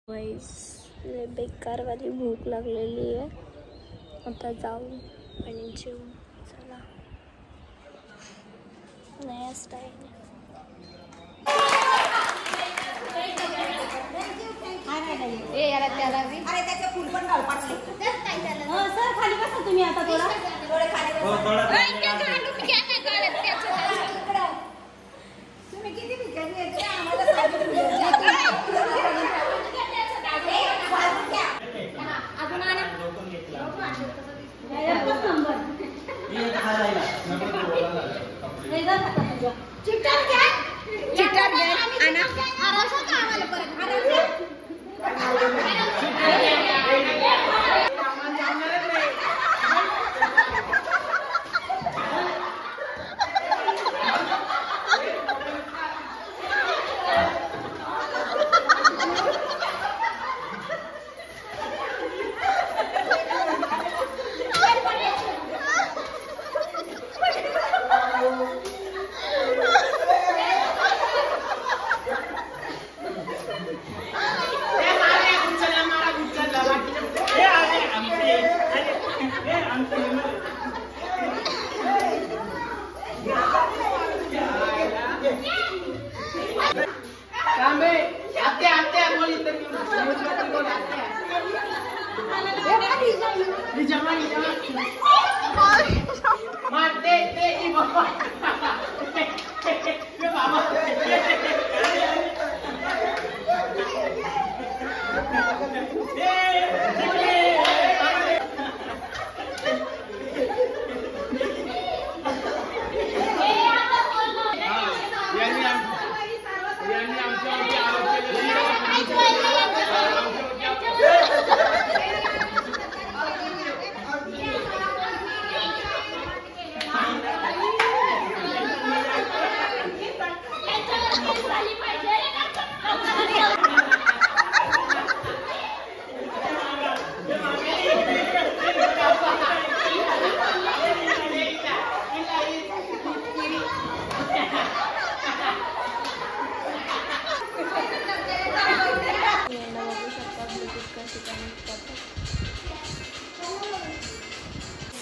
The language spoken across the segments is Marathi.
बेकार वाली भूक लागलेली आहे, आता जाऊ आणि जेवू. चला, नया स्टाईल. फुल पण सर खाली बसा तुम्ही आता थोडे तुम्ही किती भिकारी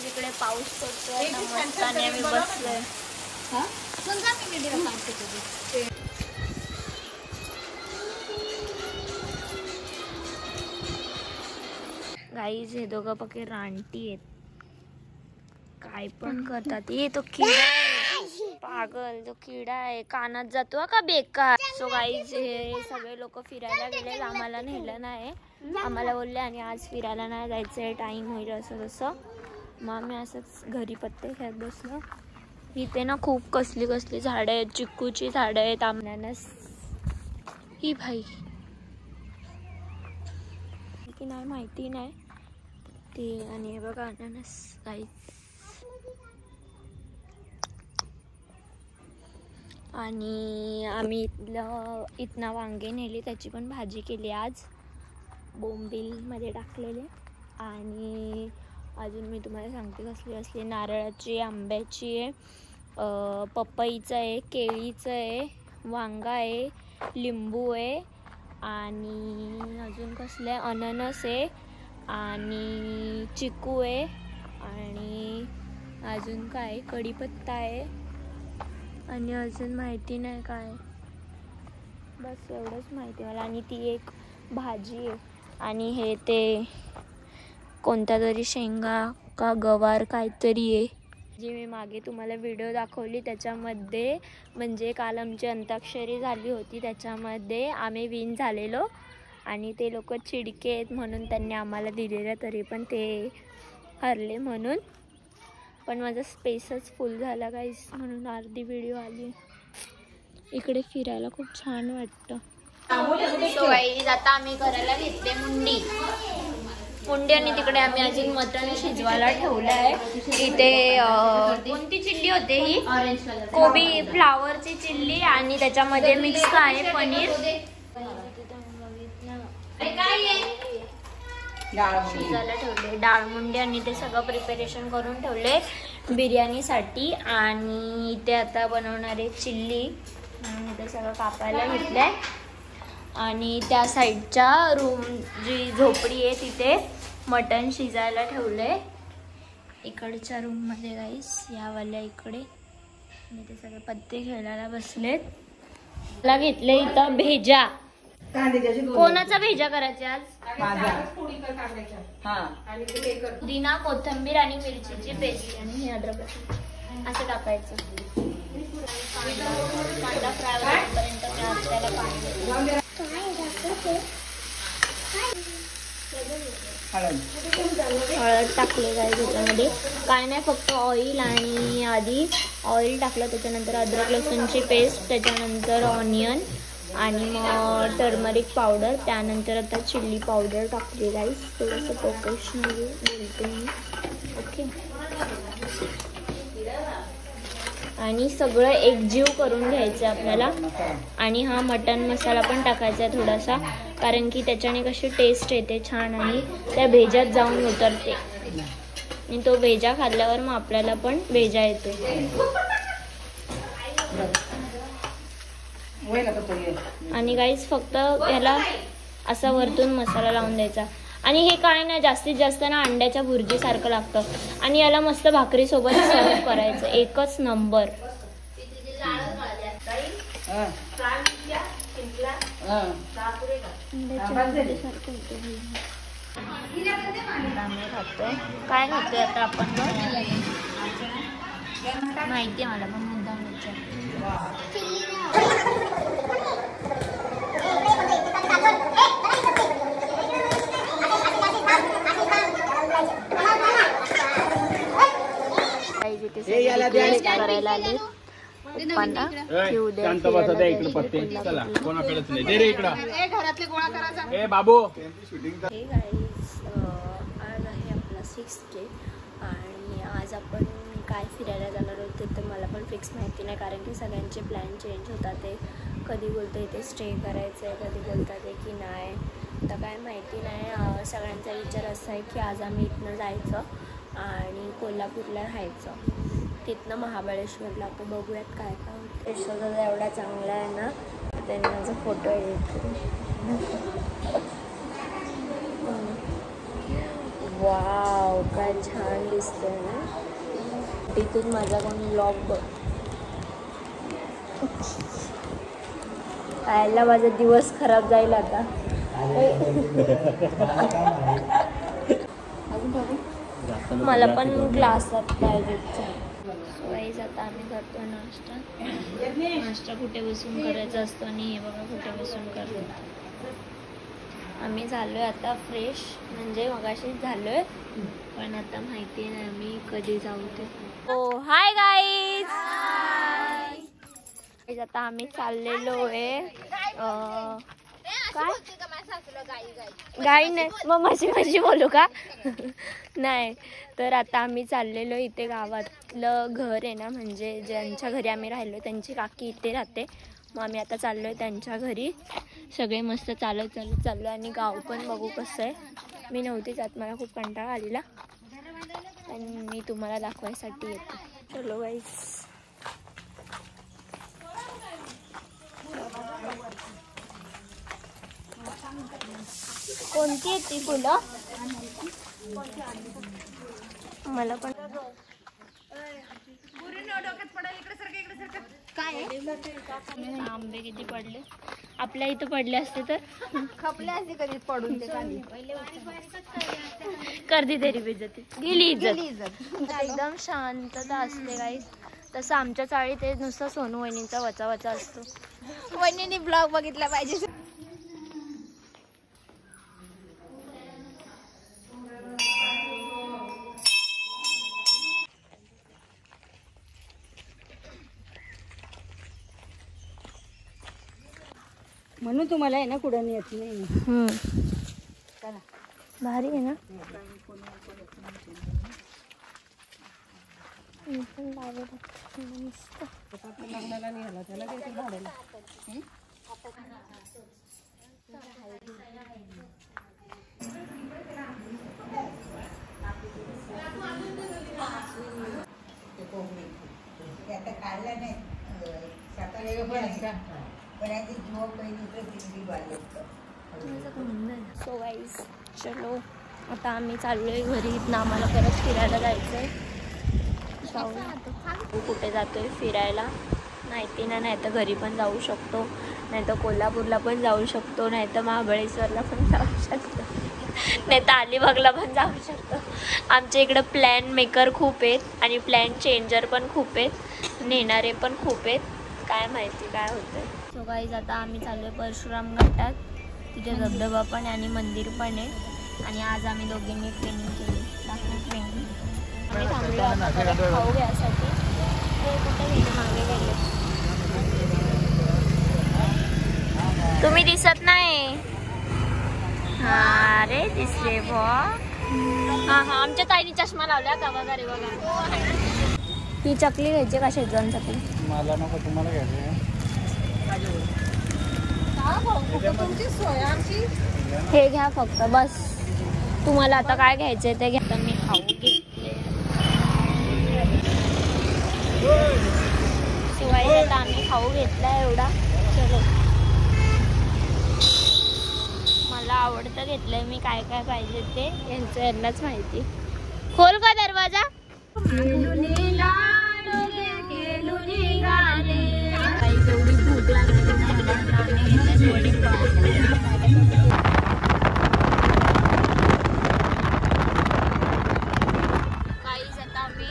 इकडे पाऊस पडतोय, मस्ताने आम्ही बसलोय. गाईज हे दोघं पक्के रानटी आहेत, काय पण करतात. ये तो किडा आहे, पागल, तो किडा आहे, कानात जातो का बेकार. सो गाईज हे सगळे लोक फिरायला गेले, आम्हाला नेलं नाही. आम्हाला बोलले आणि आज फिरायला नाही जायचंय, टाइम होईल असं तसं. मग आम्ही असंच घरी पत्ते खेळत बसलो. इथे ना खूप कसली कसली झाडं आहेत, चिक्कूची झाडं आहेत, अननस ही भाई की नाही माहिती नाही ते. आणि हे बघा अननस गाईज. आणि आम्ही इथनं वांगे नेली, त्याची पण भाजी केली आज, बोंबीलमध्ये टाकलेले. आणि अजून मी तुम्हाला सांगते कसली असली, नारळाची, आंब्याची आहे, पपईचं आहे, केळीचं आहे, वांगा आहे, लिंबू आहे, आणि अजून कसलं आहे, अननस आहे, आणि चिकू आहे, आणि अजून काय, कढीपत्ता आहे, आणि अजून माहिती नाही काय, बस एवढंच माहिती मला. आणि ती एक भाजी आहे, आणि हे ते कोणत्या तरी शेंगा का गवार काहीतरी आहे. जी मी मागे तुम्हाला व्हिडिओ दाखवली त्याच्यामध्ये, म्हणजे काल आमची अंताक्षरी झाली होती, त्याच्यामध्ये आम्ही विन झालेलो आणि ते लोक चिडके आहेत म्हणून त्यांनी आम्हाला दिलेलं, तरी पण ते हरले म्हणून. पण माझा स्पेसच फुल झाला गाईस, म्हणून अर्धी व्हिडिओ आली. इकडे फिरायला खूप छान वाटतं. सो गाईस आता आम्ही करायला घेतले मुंडी, आणि तिकडे आम्ही अजून मटण शिजवायला ठेवलं आहे. इथे कोणती चिल्ली होते ही, कोबी फ्लावरची चिल्ली, आणि त्याच्यामध्ये मिक्स आहे पनीर. शिजायला ठेवले डाळ मुंडी, आणि ते सगळं प्रिपरेशन करून ठेवले बिर्याणीसाठी. आणि इथे आता बनवणारे चिल्ली, आणि ते सगळं कापायला घेतलंय. आणि त्या साईडच्या रूम जी झोपडी आहे तिथे मटण शिजायला ठेवलंय. इकडच्या रूम मध्ये गाईस यावाल्या इकडे आणि ते सगळे पत्ते खेळायला बसलेत. मला घेतले इथं भेजा. कोणाचा भेजा करायचा आज? पुदिना, कोथिंबीर आणि मिरचीची पेस्ट आणि हे अद्रक असं टाकायचं. कांदा फ्राय होईपर्यंत त्याला पाणी हळद टाकले काय त्याच्यामध्ये. काय नाही फक्त ऑइल आणि आधी ऑइल टाकलं त्याच्यानंतर अद्रक लसूणची पेस्ट त्याच्यानंतर ऑनियन आणि मग टर्मरिक पावडर त्यानंतर आता चिल्ली पावडर टाकली गाईस. थोडंसं प्रोफेशनली बोलते मी. ओके आणि सगळं एकजीव करून घ्यायचं आपल्याला. आणि हा मटन मसाला पण टाकायचा आहे थोडासा कारण की त्याच्याने कशी टेस्ट येते छान आणि त्या भेजात जाऊन उतरते आणि तो भेजा खाल्ल्यावर मग आपल्याला पण भेजा येतो. आणि गाईस फक्त याला असा वरतून मसाला लावून द्यायचा. आणि हे काय ना जास्तीत जास्त ना अंड्याच्या भुर्जी सारखं लागतं आणि याला मस्त भाकरी सोबत सर्व करायचं. एकच नंबर. काय खातोय आता आपण? माहितीये मला पण मुद्दाम करायला आले. पप्पांना घेऊ द्या. हे गाईस आज आहे आपला 6th डे आणि आज आपण काय फिरायला जाणार होते तर मला पण फिक्स माहिती नाही कारण की सगळ्यांचे प्लॅन चेंज होतात. ते कधी बोलते इथे स्टे करायचं आहे कधी बोलतात की नाही तर काय माहिती नाही. सगळ्यांचा विचार असा आहे की आज आम्ही इथनं जायचं आणि कोल्हापूरला राहायचं तिथनं महाबळेश्वरला. तर बघूयात काय काय होतं. यशोदा एवढा चांगला आहे ना त्यांनी माझा फोटो एडिट करून. वाव काय छान दिसतंय ना. तिथून माझा कोण ब्लॉग बघ. खायला माझा दिवस खराब जाईल आता. मला पण क्लासात पाहिजे. वाईज आता आम्ही करतो नाश्ता कुठे बसून करायचा असतो आणि हे बघा कुठे बसून करतो. आम्ही झालोय आता फ्रेश म्हणजे मगाशीच झालोय पण आता माहिती नाही आम्ही कधी जाऊ ते. ओ हाय गाईज. आता आम्ही चाललेलो आहे काय गाई नाही मग माझी बोलू का नाही. तर आता आम्ही चाललेलो इथे गावातलं घर आहे ना म्हणजे ज्यांच्या घरी आम्ही राहिलो त्यांची काकी इथे राहते. मग आम्ही आता चाललोय त्यांच्या घरी. सगळे मस्त चालत चाललो आणि गाव पण बघू कसं आहे. मी नव्हती जात मला खूप कंटाळा आलेला आणि मी तुम्हाला दाखवायसाठी येते. चलो गाईस. कोणती आहे ती फुलं? मला पण काय आंबे किती पडले आपल्या इथं पडले असते तर खपले असते कधी पडून ते खाली. करदी तरी बेइज्जती गेली इज्जत. एकदम शांतता असते गाईस. तसं आमच्या चाळीत ते नुसतं सोनू वहिनींचा वचा असतो. वहिनीने ब्लॉग बघितला पाहिजे. म्हणून तुम्हाला आहे ना कुठं येत नाही. चला भारी आहे ना. सो गाईज चलो आता आम्ही चाललोय घरी. इथनं आम्हाला परत फिरायला जायचंय. कुठे जातोय फिरायला माहिती नाही तर घरी पण जाऊ शकतो, नाही तर कोल्हापूरला पण जाऊ शकतो, नाही तर महाबळेश्वरला पण जाऊ शकतो, नाही तर अलिबागला पण जाऊ शकतो. आमच्या इकडं प्लॅन मेकर खूप आहेत आणि प्लॅन चेंजर पण खूप आहेत, नेणारे पण खूप आहेत. काय माहिती काय होतंय. सो गाईज आता आम्ही चाललोय परशुराम घाटात. तिथे धबधबा पण आणि मंदिर पण आहे. आणि आज आम्ही दोघींनी ट्रेनिंग केली. आम्ही थांबलो आता परत खाऊ घ्यायसाठी. ते कुठे गेले, मागे गेले. तुम्ही दिसत नाही. हा रे दिसले बॉ. हा आमच्या ताईने चष्मा लावला का बघा रे बघा. ही चकली घ्यायची का शेजवान चकली? मला नको, तुम्हाला घ्यायची. हे घ्या फक्त बस. तुम्हाला आता काय घ्यायचंय ते घ्या. तर मी खाऊ घेतले. शिवाय आता आम्ही खाऊ घेतला एवढा. चलो मला आवडतं घेतलंय मी. काय काय पाहिजे ते यांनाच माहिती. खोल का दरवाजा. एवढी भूक लागली. आता आम्ही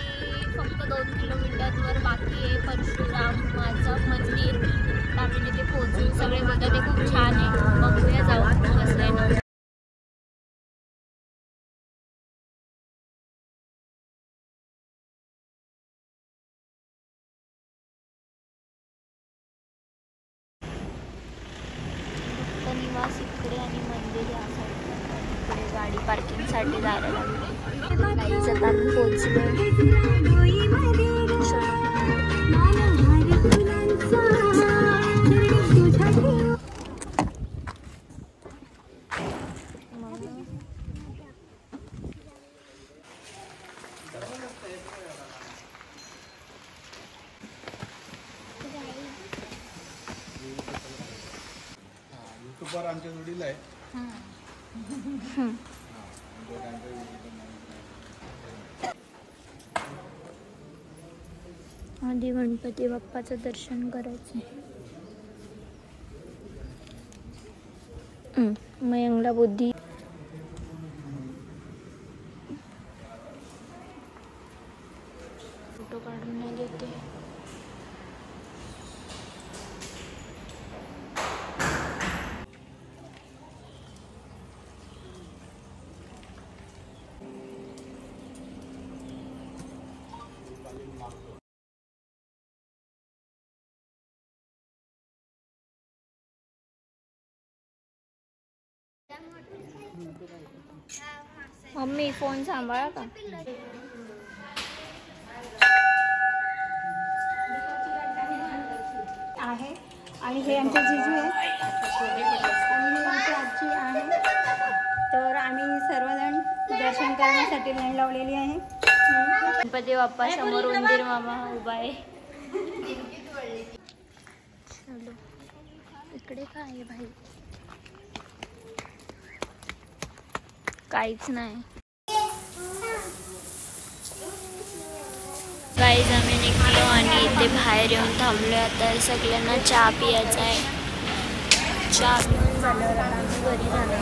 फक्त 2 किलोमीटरवर बाकी आहे परशुरामाचं मंदिर. आम्ही तिथे पोहोचून सगळे म्हणतात ते खूप छान आहे. बघूया जाऊन कसं आहे ना. निवास इकडे आणि मंदिर या साईडला. इकडे गाडी पार्किंगसाठी जायला लागली. काहीच आता आम्ही पोहोचलो. युट्यूबवर आमच्या जोडीला आहे. आधी गणपती बाप्पाचं दर्शन करायचं. मयंगला बुद्धी फोटो काढून नाही देते. मम्मी फोन सांभाळा का. आहे आणि हे आमचे जिजू आहेत आणि हे आमची आजी आहे. तर आम्ही सर्वजण दर्शन करण्यासाठी लाईन लावलेली आहे. गणपती बाप्पा समोर उंदीर मामा उभा आहे. चलो इकडे काय आहे भाई. काहीच नाही. गाईज आम्ही निघलो आणि इथे बाहेर येऊन थांबलो. आता सगळ्यांना चहा पियायचा आहे. चहा पिऊन झाल्यावर आम्ही घरी जाणार.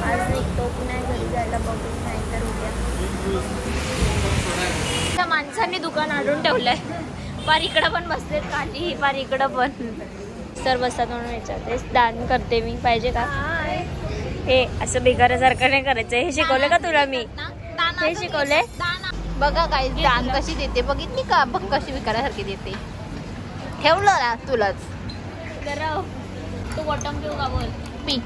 आज निघतो की नाही घरी जायला बघून, नाही तर उद्या. त्या माणसांनी दुकान आणून ठेवलंय. पार इकडं पण बसलेत खाली, पार इकडं पण सर बसतात म्हणून विचारते. दान करते मी, पाहिजे का. हे असं बेकारासारखं नाही करायचं. हे शिकवलं का तुला मी. हे शिकवले बघा काय दान कशी देते बघितली का. बघ कशी विकारासारखी देते. ठेवलं ना तुलाच. तू बॉटम पिऊ का बोल. पी.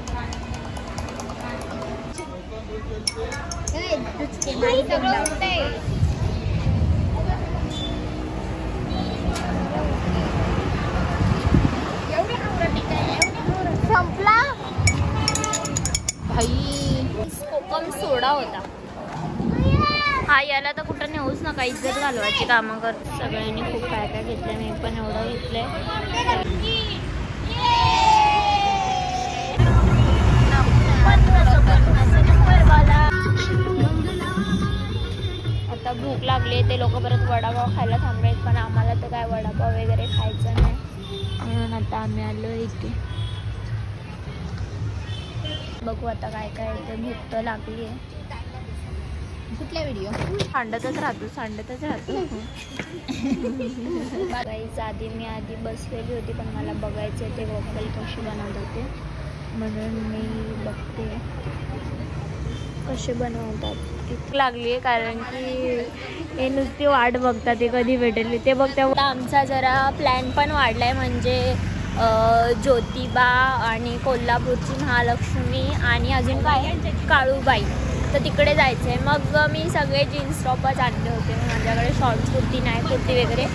संपला भाई. कोकम सोडा होता हा. याला तर कुठं नेऊच नका. इज्जत घालवायची कामं कर. सगळ्यांनी खूप काय काय घेतलंय. मी पण एवढं घेतलंय. वडापाव खायला थांबलेत, पण आम्हाला तर काय वडापाव वगैरे खायचं नाही, म्हणून आता आम्ही आलो इथे. बघू आता काय काय ते. भूक तर लागली आहे. कुठला व्हिडिओ सांडतच राहतो. गाईज मी आधी बसलेली होती, पण मला बघायचे ते वॉफल कशी बनवतात ते, म्हणून मी बघते कसे बनवतात. इतकी लागली आहे कारण की हे नुसती वाट बघतात ते कधी भेटेल ते बघता. आमचा जरा प्लॅन पण वाढलाय, म्हणजे ज्योतिबा आणि कोल्हापूरची महालक्ष्मी आणि अजून काय काळूबाई, तर तिकडे जायचं आहे. मग मी सगळे जीन्स टॉपच आणले होते, माझ्याकडे शॉर्ट्स कुर्ती नाही, कुर्ती वगैरे,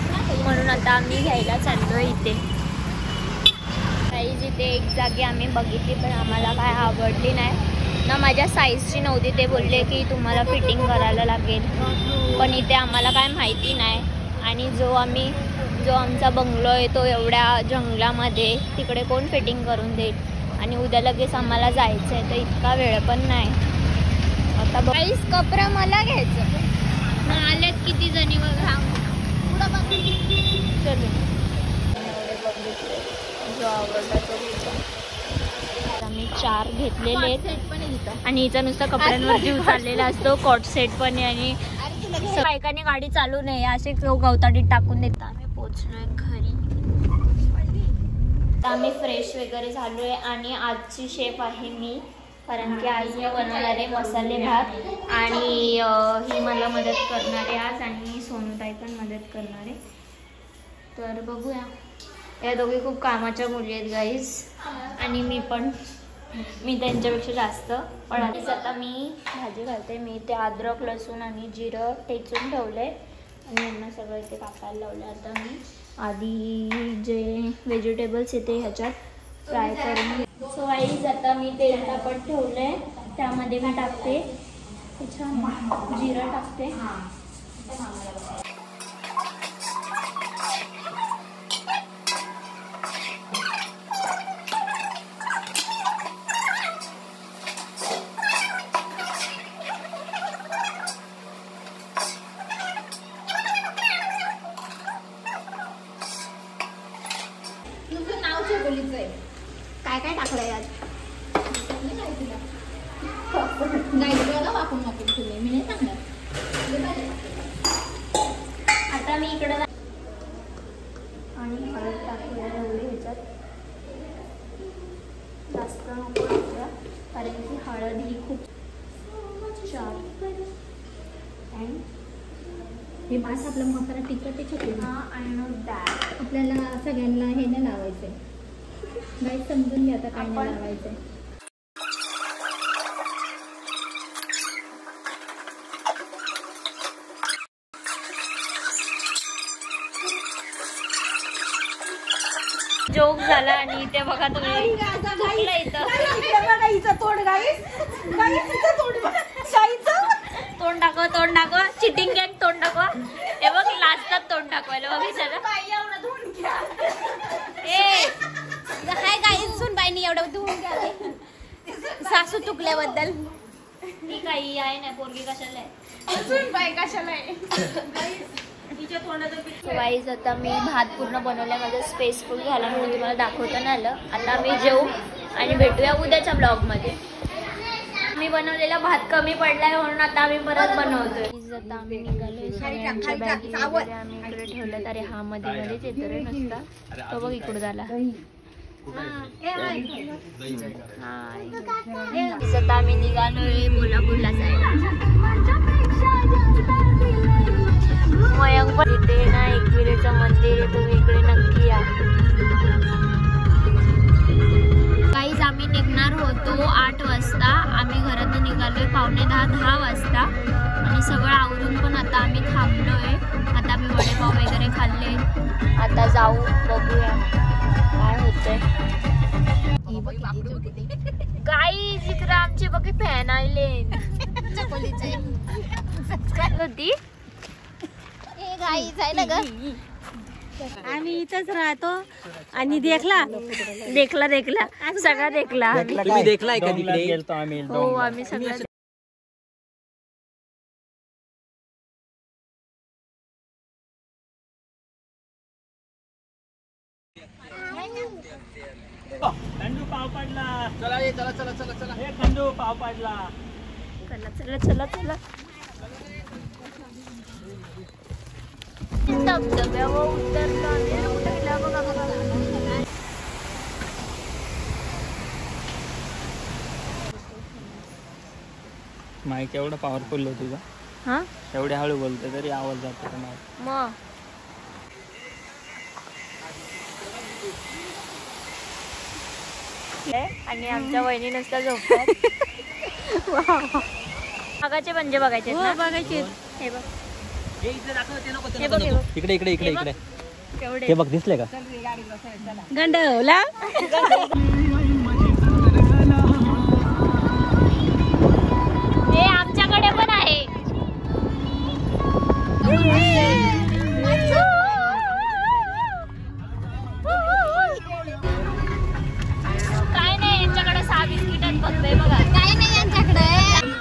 म्हणून आता आम्ही घ्यायला चाललो इथे. काही जिथे एक जागी आम्ही बघितली, पण आम्हाला काय आवडली नाही ना, माझ्या साईजची नव्हती. ते बोलले की तुम्हाला फिटिंग करायला लागेल, पण इथे आम्हाला काय माहिती नाही. आणि जो आमचा बंगलो आहे तो एवढ्या जंगलामध्ये, तिकडे कोण फिटिंग करून देईल, आणि उद्या लगेच आम्हाला जायचं आहे, तर इतका वेळ पण नाही. आता बाईस कपडा मला घ्यायचं आल्यात किती जणी बघा पुढं बघ. चलो बघितले जो आवडला तो घेतो. आम्ही 4 घेतलेले आहेत, आणि हिचा नुसता कपड्यांवर जीव चाललेला असतो. कॉट सेट पण आहे, आणि बायकांनी गाडी चालू नये असे गवताडीत टाकून देतात. आम्ही पोचलोय घरी. आम्ही फ्रेश वगैरे झालोय, आणि आजची शेफ आहे मी, कारण की आज मी बनवणार आहे मसाले भात, आणि ही मला मदत करणार आहे आज, आणि सोनूताई पण मदत करणार आहे. तर बघूया. या दोघी खूप कामाच्या मुली आहेत गाईज, आणि मी त्यांच्यापेक्षा जास्त. पण आता मी भाजी घालते. मी ते अद्रक, लसूण आणि जिरं ठेचून ठेवलं आहे, आणि यांना सगळं इथे कापायला लावलं. आता मी आधी जे व्हेजिटेबल्स येते ह्याच्यात फ्राय करून. सो गाईज आता मी तेल तापत ठेवलं आहे, त्यामध्ये मी टाकते जिरं टाकते. काय काय टाकलंय आज? आता मी इकडं आणि हळद टाकूया ह्याच्यात, जास्त नको टाकूया, कारण की हळद ही खूप हे मास आपला मसाला तिखट त्याच्यात. I know that. आपल्याला सगळ्यांना हे नाही लावायचंय. गाई समजून घ्या आता काय नाही लावायचंय. जोक झाला, आणि इथे बघा तुम्ही तोंड दाखवा चिटिंग गॅग, तोंड दाखवा. हे बघ लाजतात तोंड दाखवायला. बघितलं काय गाई सुन बाईनी एवढं धुवून घ्या सासू चुकल्याबद्दल. ती काही आहे ना, पोरगी कशाला आहे. वाईज आता मी भात पूर्ण बनवलाय, माझं स्पेसफुल झाला, म्हणून तुम्हाला दाखवता नाही आलं. आता मी जेवू आणि भेटूया उद्याच्या ब्लॉग मध्ये. मी बनवलेला भात कमी पडलाय, म्हणून आता आम्ही परत बनवतोय. आता आम्ही निघालोय, सगळ्यांच्या बॅगी वगैरे आम्ही इकडे ठेवल्यात. अरे हा मध्ये मध्येच येतो रे नुसता, तो बघ इकडे झाला. आता आम्ही निघालोय कोल्हापूरला जायला. मयंक पण इथे ना एकविरेचं मंदिर आहे, तुम्ही इकडे नक्की या. काहीच आम्ही निघणार होतो 8 वाजता. आम्ही घरातून निघालोय 9:45-10 वाजता, आणि सगळं आवरून पण आता आम्ही थांबलोय. आता आम्ही वडेपाव वगैरे खाल्ले. आता जाऊ, बघूया काय होतंय. गाईज इकडे आमची बघी फॅन आले काय होती. आम्ही इथंच राहतो, आणि देखला सगळा देखला. तुम्ही देखलाय का तिकडे? हो आम्ही सगळं पाव पडला. चला चला चला चला चला. हे खंडू पाव पडला. चला चला चला चला. धबधब्यावर उतरलो आम्ही. उतरला बघा बघा. माईक एवढा पॉवरफुल आहे तुझा. हा एवढे हळू बोलते तरी आवाज जातो का माईक. मग आणि आमच्या वहिनी नुसत्या झोपतात. मागाचे पंजे बघायचे ना. बघायचे. हे बघ हे बघ हे बघ. इकडे इकडे इकडे इकडे केवढे हे बघ दिसले का. गंडवला. हे आमच्याकडे पण आहे. काय नाही यांच्याकडे 6 बिस्किटात बघतोय बघा. काय नाही यांच्याकडे.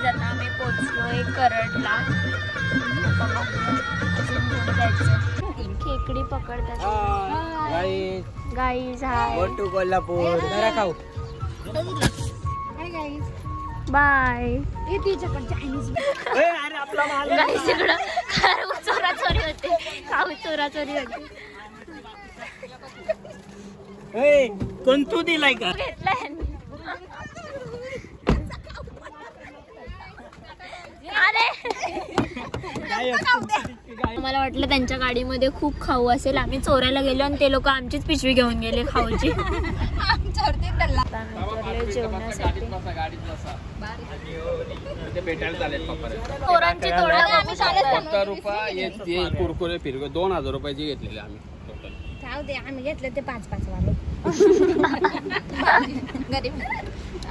आता आम्ही पोचलोय करडला. खेकडी पकडतात. Guys hi. कोल्हापूर खाऊ. बाय. अरे आपला माल गाईज इकडं खाऊ चोराचोरी होते. खाऊ चोराचोरी होते. कोण तू दिलाय का. घेतलाय अरे मला वाटलं त्यांच्या गाडीमध्ये खूप खाऊ असेल. आम्ही चोरायला गेलो आणि ते लोक आमचीच पिशवी घेऊन गेले खाऊची. जेवणासाठी पोरांची कुरकुरे फिरकुरे 2000 रुपयाची घेतलेले आम्ही टोटल. जाऊ दे आम्ही घेतले ते 5-5 वाले. गरीब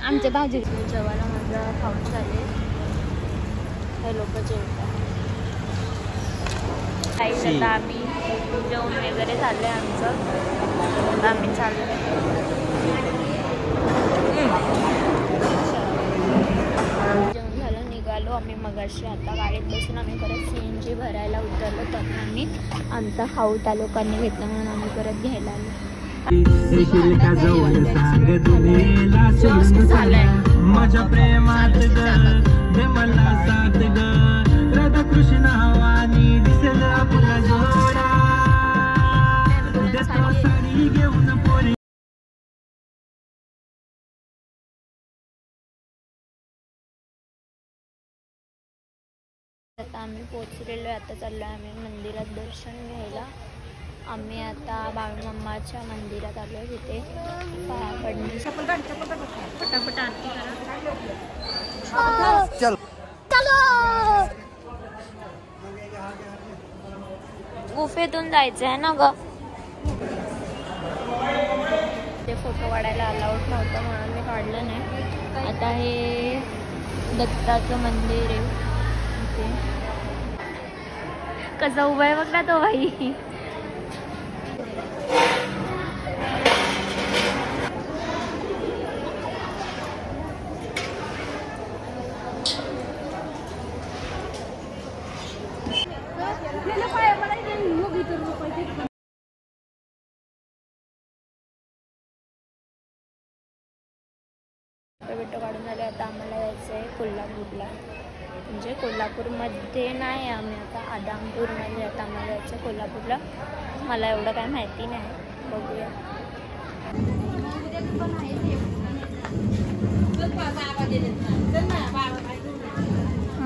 आमचे भाजी. जेवायला माझं खाऊन झाले. हे लोक जेवतात. काही आता आम्ही जेवण वगैरे झालंय आमचं. आम्ही चाललोय. जेवण झालं निघालो आम्ही मगाशी. आता गाडीत बसून आम्ही परत CNG भरायला उतरलो. तर आम्ही आमचा खाऊ त्या लोकांनी घेतला म्हणून आम्ही परत घ्यायला आलो. माझ्या प्रेमात मला साथ ग राधाकृष्ण हवानी दिसेल आपला जोडा. साडी घेऊन पोरी. आता आम्ही पोचलेलो. आता चाललो आम्ही मंदिरात दर्शन घ्यायला. आम्ही आता बाळूमामाच्या मंदिरात आलो. तिथे पाया पडणे. पटापट आरती करा. चल गुफेतून जायचं आहे ना ग. ते फोटो काढायला अलाउड नव्हतं म्हणून मी काढलं नाही. आता हे दत्ताचं मंदिर आहे. कसा उभा आहे बघ ना तो बाई. फोटो काढून आले. आता आम्हाला जायचं आहे कोल्हापूरला. म्हणजे कोल्हापूरमध्ये नाही आम्ही आता आदामपूरमध्ये. आता आम्हाला जायचं कोल्हापूरला. मला एवढं काय माहिती नाही. बघूया.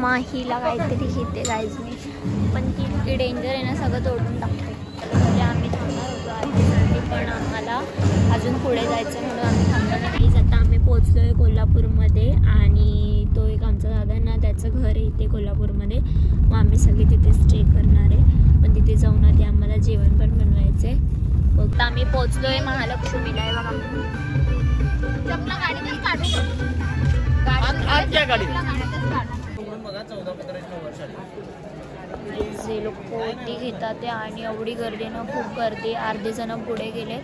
माहीला काहीतरी घेते गाईज मी. पण ती इतकी डेंजर आहे ना. सगळं तोडून टाकते. म्हणजे आम्ही थांबणार होतो आरतीसाठी पण आम्हाला अजून पुढे जायचं म्हणून आम्ही थांबणार नाही. आता आम्ही पोचलो आहे कोल्हापूरमध्ये. आणि तो एक आमचा दादा ना त्याचं घर आहे इथे कोल्हापूरमध्ये. मग आम्ही सगळे तिथे स्टे करणार आहे. पण तिथे जाऊन आधी आम्हाला जेवण पण बनवायचं आहे. फक्त आम्ही पोचलो आहे महालक्ष्मीला. आहे बघा. आपला गाडीतच काढू. जे लोक ती घेतात ते. आणि एवढी गर्दी ना. खूप गर्दी. अर्धे जण पुढे गेले.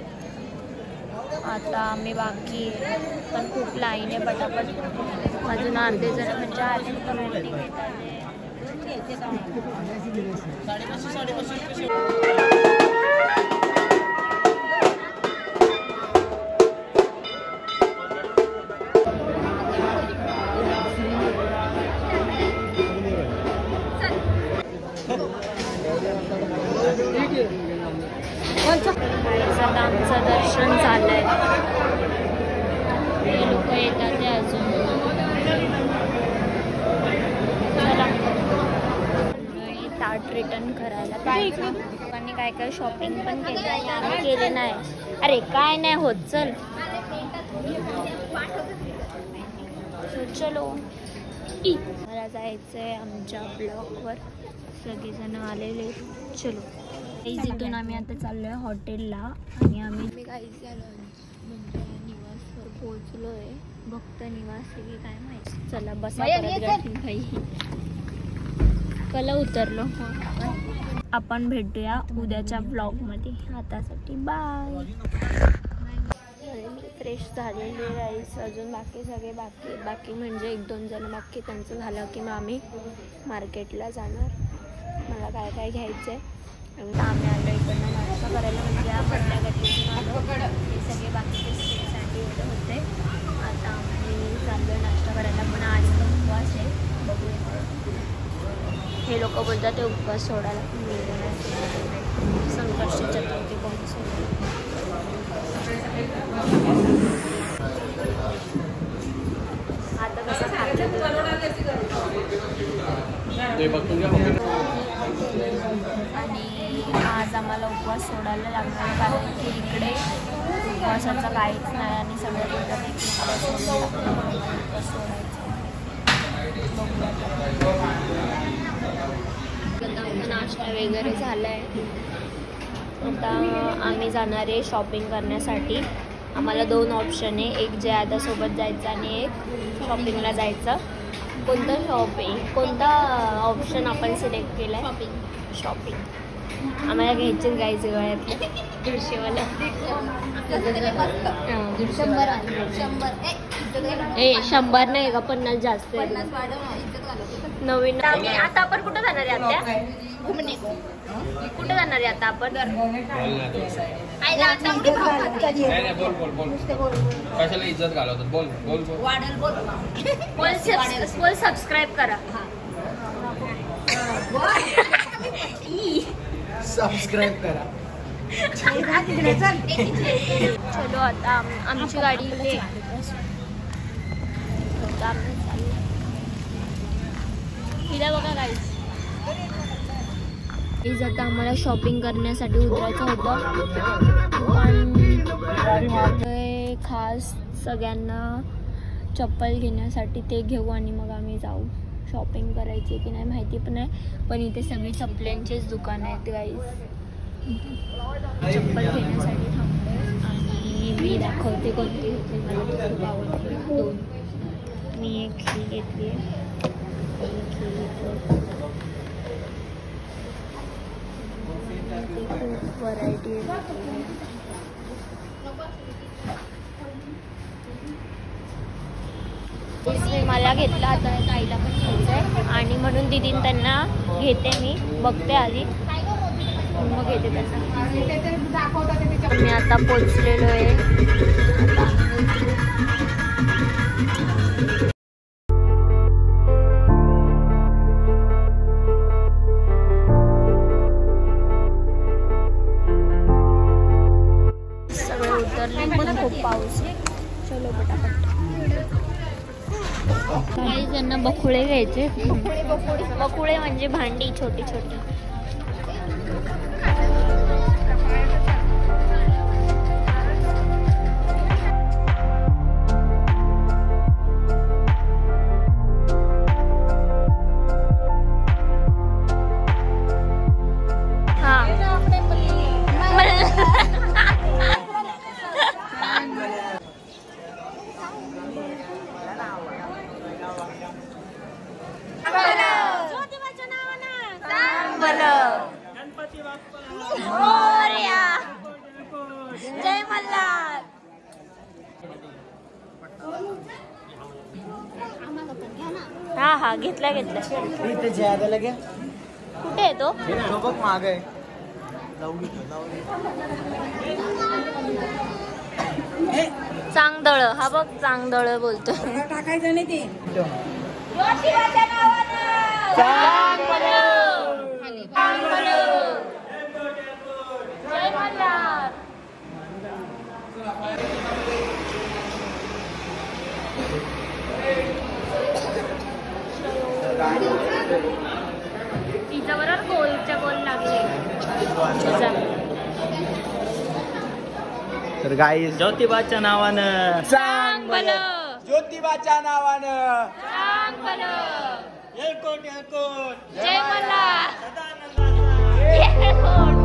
आता आम्ही बाकी पण खूप लाईन आहे. पटापट अजून अर्धे जण म्हणजे अजून कमेंटी घेतात. ताट रिटर्न करायला जायचं. लोकांनी काय काय शॉपिंग पण केली आणि आम्ही केले नाही. अरे काय नाही होत, चल चलो. मला जायचंय आमच्या ब्लॉकवर, सगळेजण आलेले. चलो इथून आम्ही आता चाललोय हॉटेलला आणि आम्ही काहीच झालो म्हणजे निवासवर पोहोचलोय. भक्त निवास आहे की काय माहिती. चला बसा भाई कला उतरलो. आपण भेटूया उद्याच्या ब्लॉगमध्ये. आतासाठी बाय. फ्रेश झालेली राईस अजून बाकी सगळे बाकी म्हणजे 1-2 जण बाकी. त्यांचं झालं की मग आम्ही मार्केटला जाणार. मला काय काय घ्यायचं आहे. आम्ही आलो इकडनं नाश्ता करायला म्हणजे आपल्या गल्लीतून आलो. हे सगळे बाकीचे स्टेसाठी होते. आता आम्ही चाललो नाश्ता करायला. पण आज उपवास आहे, बघूया. हे लोक बोलतात ते उपवास सोडायला पण मिळलं नाही. संकष्टी चतुर्थी कोण सोडली. आता कसं आणि आज आम्हाला उपवास सोडायला लागणार कारण की इकडे उपवासाचं काहीच नाही आणि सगळ्या उपवास सोडायचं. नाश्ता वगैरे झाला आहे. आता आम्ही जाणार आहे शॉपिंग करण्यासाठी. आम्हाला 2 ऑप्शन आहे, एक जे आता सोबत जायचं आणि एक शॉपिंगला जायचं. कोणता ऑप्शन आपण सिलेक्ट केला आहे? शॉपिंग आम्हाला घ्यायचे गाईचे गळ्यातले 150वाला. 100 नाही का, 50 जास्त आहे. नवीन आता आपण कुठं जाणार आहे? आत्या कुठं जाणार आहे आता आपण? कशाला इज्जत घालवतात? बोल बोल बोल सबस्क्राईब करा. सबस्क्राईब करा. चलो आता आमची गाडी इथे. हिला बघा गाईस. आता आम्हाला शॉपिंग करण्यासाठी उतरायचं होतं पण खास सगळ्यांना चप्पल घेण्यासाठी ते घेऊ आणि मग आम्ही जाऊ. शॉपिंग करायची की नाही माहिती पण नाही, पण इथे सगळी चप्पलांचेच दुकान आहेत गाईस. चप्पल घेण्यासाठी थांबले आणि मी दाखवते कोणती घेतली. मला ती खूप आवडली. 2 मी एक ही घेतली आहे. खूप व्हरायटी आहे. मला घेतला आता ताईला पण घ्यायचं आहे आणि म्हणून दीदीन त्यांना घेते. मी बघते आधी मग घेते त्यांना. मी आता पोचलेलो आहे. सगळे उतरले पण खूप पाऊस आहे. चलो पटापट. काही जणांना बकुळे घ्यायचे. बकुळे म्हणजे भांडी छोटी छोटी. जय मल्हार. हा घेतला. कुठे आहे तो? माग आहे. चांगदळ. हा बघ चांगदळ बोलतो. टाकायचं नाही ते. जय मल्हार. तिच्या बरोबर गोलच्या गोल लागले. तर गाईस ज्योतिबाच्या नावानं सांग भलं, ज्योतिबाच्या नावानं सांग भलं. एलकोट एलकोट जय मल्हार. सदानंदाचा. एलकोट.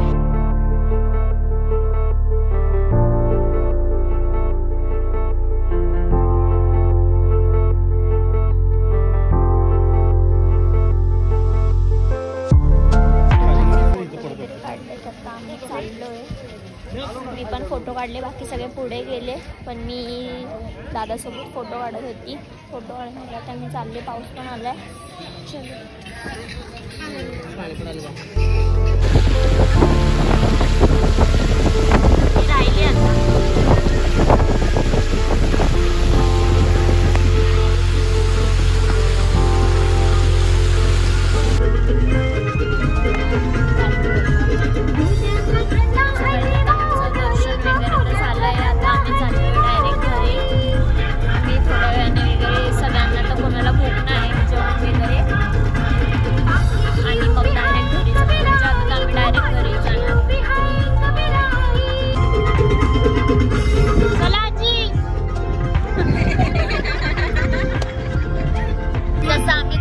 मी पण फोटो काढले, बाकी सगळे पुढे गेले, पण मी दादासोबत फोटो काढत होती. फोटो काढण्याला आता मी चालले, पाऊस पण आलाय. राहिले आता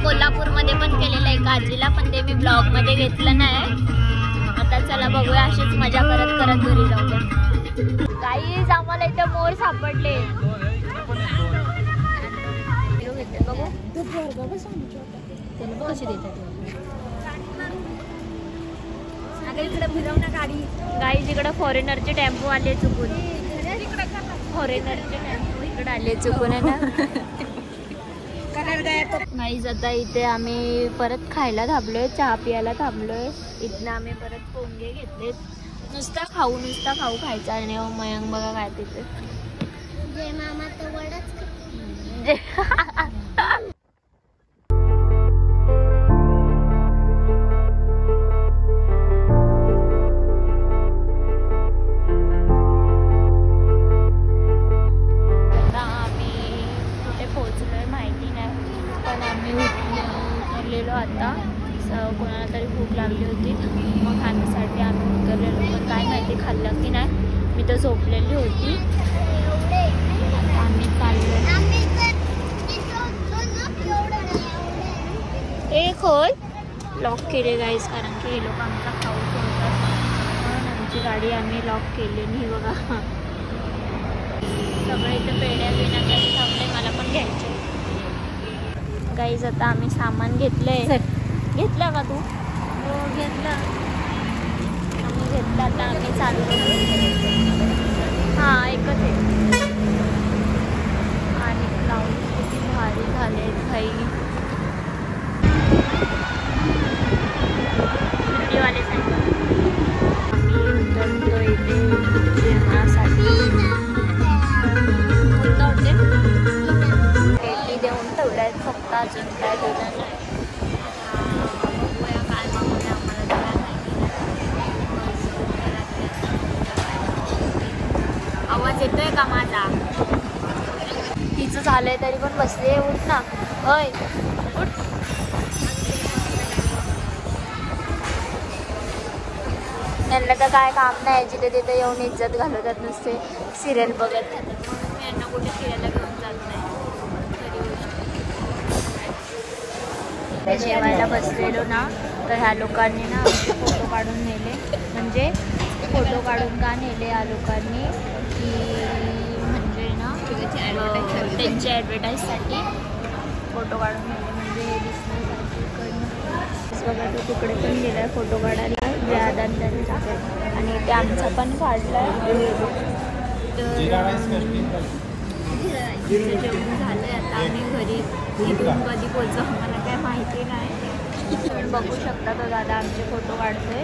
कोल्हापूरमध्ये पण केलेलं आहे काजीला, पण ते मी ब्लॉग मध्ये घेतलं नाही. आता चला बघूया, अशीच मजा करत करत घरी जाऊया. गाईज आम्हाला इथं मोर सापडले. बघू कशी देतात इकडे फिरवणं गाडी. गाईज इकडे फॉरेनरचे टेम्पो आले चुकून. फॉरेनरचे टेम्पो इकडे आले चुकून आहे ना. गाईज आता इथे आम्ही परत खायला थांबलोय, चहा पियाला थांबलोय. इथनं आम्ही परत पोंगे घेतलेत. नुसता खाऊ खायचा. आणि मयंक बघा काय तिथे जय मामा तर वडच. आता कोणाला तरी भूक लागली होती, मग खाण्यासाठी आम्ही उतरलेलो. पण काय माहिती खाल्लं की नाही, मी तर झोपलेली होती. आम्ही चाललो. एक होय लॉक केले गाईज, कारण की हे लोक आमचा खाऊ ठेवतात, म्हणून आमची गाडी आम्ही लॉक केली नाही. बघा सगळे इथे पेढ्या घेण्यासाठी थांबले, मला पण घ्यायचे. गाईज आता आम्ही सामान घेतलंय. घेतलं का तू? हो घेतलं. आम्ही घेतलं. आता आम्ही चाललो. हां एकच आहे. आणि ब्लाऊज किती भारी झाले भाई. मुंडीवाले आम्ही उतरतो इथे जेवणासाठी. उतरते पेटी देऊन ठेवल्यात फक्त, अजून काय दिलं नाही. आवाज येतोय का माझा? तिचं झालंय तरी पण बसले. उठ ना. होय उठ. यांना तर काय काम नाही, जिथे तिथे येऊन इज्जत घालवतात, नुसते सिरियल बघत. म्हणून यांना कुठे फिरायला घेऊन जात नाही. जेवायला बसलेलो ना, तर ह्या लोकांनी ना आमचे फोटो काढून नेले. म्हणजे फोटो काढून का नेले या लोकांनी की म्हणजे ना त्यांच्या ॲडव्हर्टाईजसाठी फोटो काढून नेले. म्हणजे हे दिसण्यासाठी बघा, तो तिकडे पण गेला आहे फोटो काढायला व्यादांचा. आणि ते आमचा पण काढला आहे. तर जेवण झालं आहे. आता आम्ही घरी इथून कधी पोहोचू आम्हाला काय माहिती नाही. तुम्ही बघू शकता तो दादा आमचे फोटो काढतोय,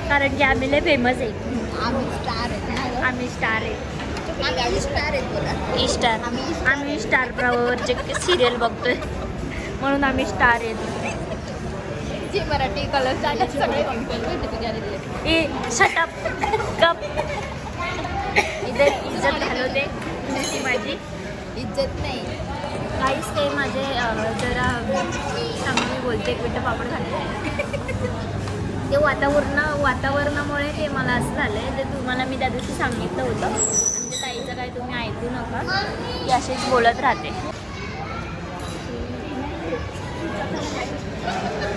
कारण की आम्ही लय फेमस आहे. आम्ही स्टार आम्ही स्टार प्रवाहवरचे सिरियल बघतोय, म्हणून आम्ही स्टार आहेत. मराठी कलर शटअप गप. इज्जत घालवते माझी. इज्जत पिठं पापड खाल्ले. ते वातावरणामुळे ते मला असं झालंय. ते तुम्हाला मी त्या दिवशी सांगितलं होतं. आणि ते ताईचं काय तुम्ही ऐकू नका, ती अशीच बोलत राहते.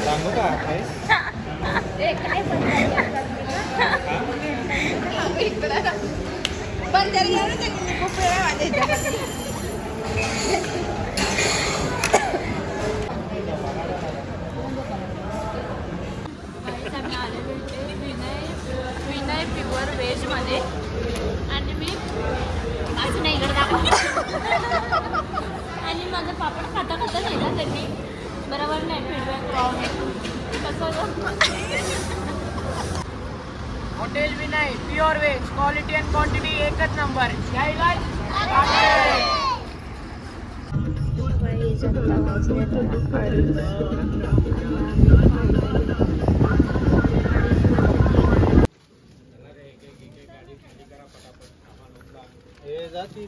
सांगू का आम्ही आलेलो इथे विनय प्युअर व्हेजमध्ये. आणि मी अजून इकडे दाखव. आणि माझं पापड खाता नाही ना त्यांनी बरोबर नाही फीडबॅक कसं. Hotel Vinay pure veg, quality and quantity एकच नंबर. हे जाती